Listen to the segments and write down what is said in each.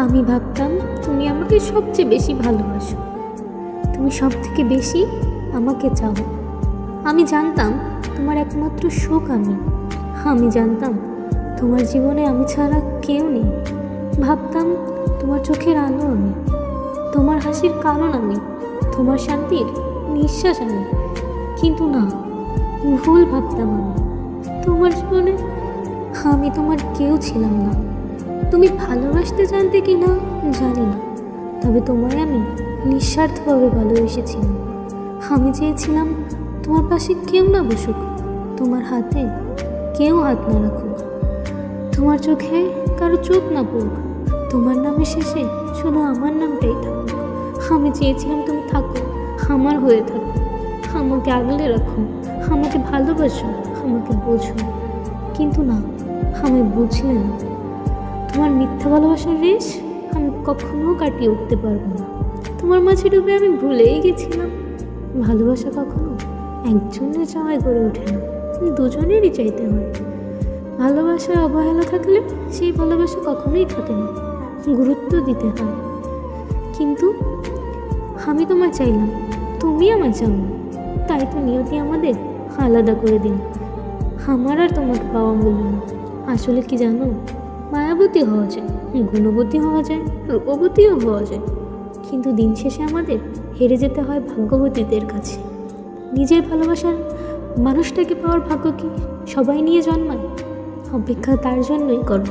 আমি ভাবতাম তুমি আমাকে সবচেয়ে বেশি ভালোবাসো, তুমি সব থেকে বেশি আমাকে চাও। আমি জানতাম তোমার একমাত্র সুখ আমি জানতাম তোমার জীবনে আমি ছাড়া কেউ নেই। ভাবতাম তোমার চোখের আলো আমি, তোমার হাসির কারণ আমি, তোমার শান্তির নিঃশ্বাস আমি। কিন্তু না, ভুল ভাবতাম আমি। তোমার জীবনে আমি তোমার কেউ ছিলাম না। তুমি ভালোবাসতে জানতে কি না জানি না, তবে তোমায় আমি নিঃস্বার্থভাবে ভালোবেসেছিলাম। আমি চেয়েছিলাম তোমার পাশে কেউ না বসুক, তোমার হাতে কেউ হাত না রাখুক, তোমার চোখে কারো চোখ না পড়ুক, তোমার নামের শেষে শুধু আমার নামটাই থাকুক। আমি চেয়েছিলাম তুমি থাকো, আমার হয়ে থাকো, আমাকে আগলে রাখো, আমাকে ভালোবাসো, আমাকে বোঝো। কিন্তু না, আমি বুঝলে না। তোমার মিথ্যা ভালোবাসার রেশ আমি কখনো কাটিয়ে উঠতে পারবো না। তোমার মাঝে ডুবে আমি ভুলেই গেছিলাম ভালোবাসা কখনো একজনের চাওয়ায় গড়ে ওঠে না, দুজনেরই চাইতে হয়। ভালোবাসায় অবহেলা থাকলে সেই ভালোবাসা কখনোই থাকে না, গুরুত্ব দিতে হয়। কিন্তু আমি তোমায় চাইলাম, তুমি আমায় চাও না, তাই তো নিয়তি আমাদের আলাদা করে দিন। আমার আর তোমাকে পাওয়া হলো না। আসলে কি জানো, মায়াবতী হওয়া যায়, গুণবতী হওয়া যায়, রূপবতীও হওয়া যায়, কিন্তু দিন শেষে আমাদের হেরে যেতে হয় ভাগ্যবতীদের কাছে। নিজের ভালোবাসার মানুষটাকে পাওয়ার ভাগ্য কি সবাই নিয়ে জন্মায়? অপেক্ষা তার জন্যই করো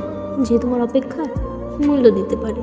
যে তোমার অপেক্ষার মূল্য দিতে পারে।